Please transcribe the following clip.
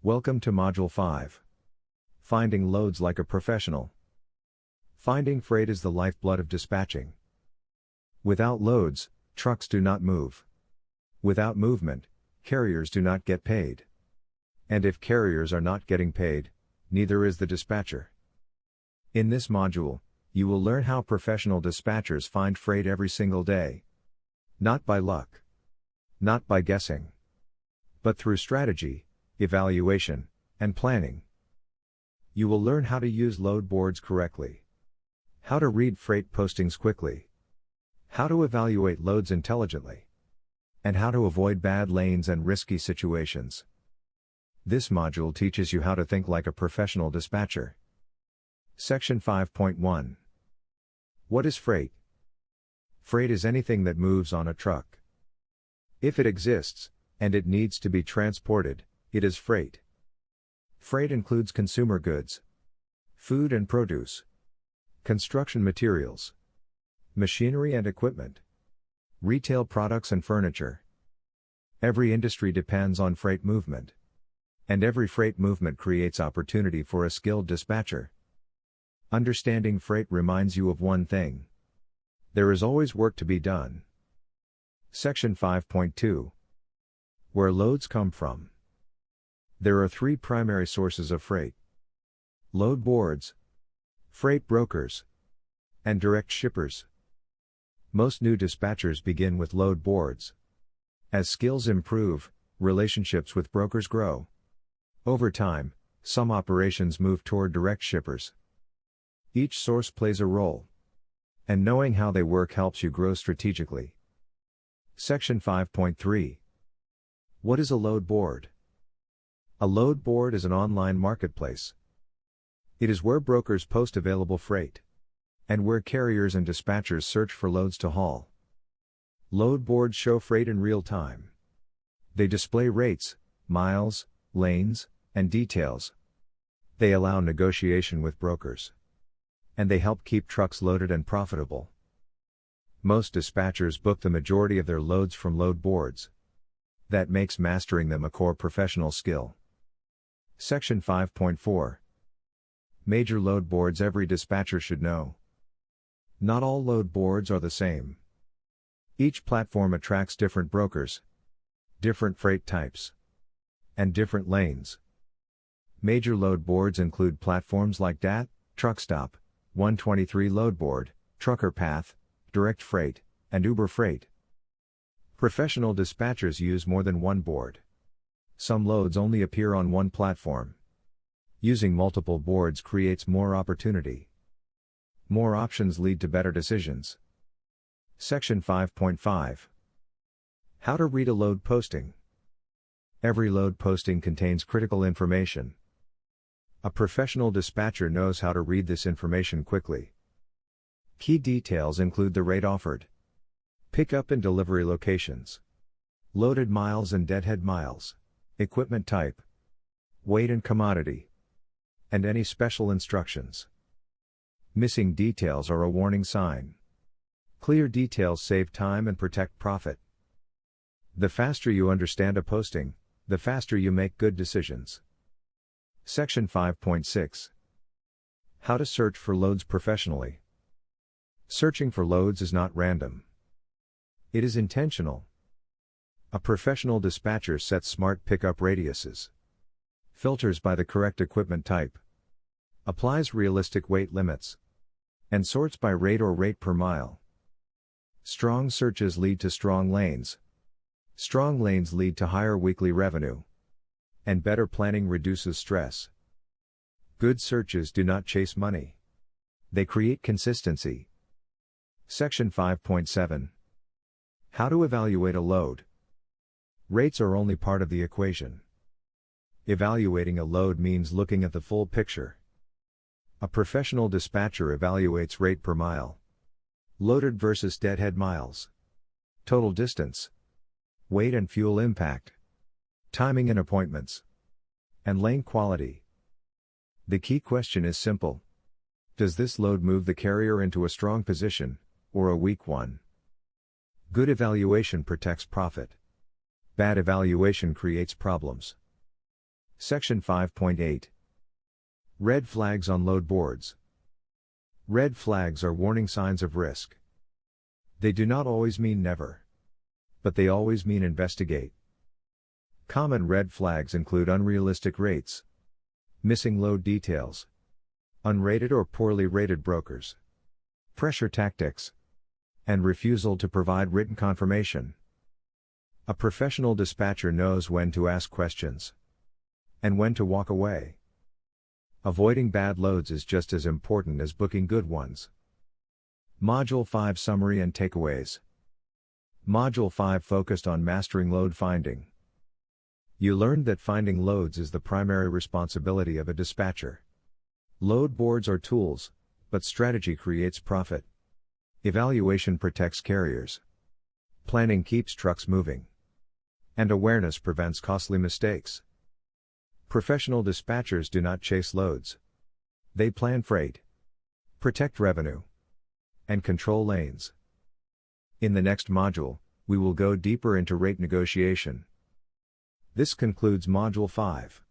Welcome to Module 5. Finding loads like a professional. Finding freight is the lifeblood of dispatching. Without loads, trucks do not move. Without movement, carriers do not get paid. And if carriers are not getting paid, neither is the dispatcher. In this module, you will learn how professional dispatchers find freight every single day. Not by luck. Not by guessing. But through strategy, evaluation, and planning. You will learn how to use load boards correctly, how to read freight postings quickly, how to evaluate loads intelligently, and how to avoid bad lanes and risky situations. This module teaches you how to think like a professional dispatcher. Section 5.1. What is freight? Freight is anything that moves on a truck. If it exists, and it needs to be transported, it is freight. Freight includes consumer goods, food and produce, construction materials, machinery and equipment, retail products and furniture. Every industry depends on freight movement. And every freight movement creates opportunity for a skilled dispatcher. Understanding freight reminds you of one thing. There is always work to be done. Section 5.2. Where loads come from. There are three primary sources of freight: load boards, freight brokers, and direct shippers. Most new dispatchers begin with load boards. As skills improve, relationships with brokers grow. Over time, some operations move toward direct shippers. Each source plays a role. And knowing how they work helps you grow strategically. Section 5.3. What is a load board? A load board is an online marketplace. It is where brokers post available freight, and where carriers and dispatchers search for loads to haul. Load boards show freight in real time. They display rates, miles, lanes, and details. They allow negotiation with brokers. And they help keep trucks loaded and profitable. Most dispatchers book the majority of their loads from load boards. That makes mastering them a core professional skill. Section 5.4. Major load boards every dispatcher should know. Not all load boards are the same. Each platform attracts different brokers, different freight types, and different lanes. Major load boards include platforms like DAT, Truckstop, 123 Load Board, Trucker Path, Direct Freight, and Uber Freight. Professional dispatchers use more than one board. Some loads only appear on one platform. Using multiple boards creates more opportunity. More options lead to better decisions. Section 5.5. How to read a load posting. Every load posting contains critical information. A professional dispatcher knows how to read this information quickly. Key details include the rate offered, pickup and delivery locations, loaded miles and deadhead miles, equipment type, weight and commodity, and any special instructions. Missing details are a warning sign. Clear details save time and protect profit. The faster you understand a posting, the faster you make good decisions. Section 5.6. How to search for loads professionally. Searching for loads is not random. It is intentional. A professional dispatcher sets smart pickup radiuses, filters by the correct equipment type, applies realistic weight limits, and sorts by rate or rate per mile. Strong searches lead to strong lanes. Strong lanes lead to higher weekly revenue. And better planning reduces stress. Good searches do not chase money. They create consistency. Section 5.7. How to evaluate a load. Rates are only part of the equation. Evaluating a load means looking at the full picture. A professional dispatcher evaluates rate per mile, loaded versus deadhead miles, total distance, weight and fuel impact, timing and appointments, and lane quality. The key question is simple. Does this load move the carrier into a strong position, or a weak one? Good evaluation protects profit. Bad evaluation creates problems. Section 5.8. Red flags on load boards. Red flags are warning signs of risk. They do not always mean never. But they always mean investigate. Common red flags include unrealistic rates, missing load details, unrated or poorly rated brokers, pressure tactics, and refusal to provide written confirmation. A professional dispatcher knows when to ask questions and when to walk away. Avoiding bad loads is just as important as booking good ones. Module 5 Summary and Takeaways. Module 5 focused on mastering load finding. You learned that finding loads is the primary responsibility of a dispatcher. Load boards are tools, but strategy creates profit. Evaluation protects carriers. Planning keeps trucks moving. And awareness prevents costly mistakes. Professional dispatchers do not chase loads. They plan freight, protect revenue, and control lanes. In the next module, we will go deeper into rate negotiation. This concludes Module 5.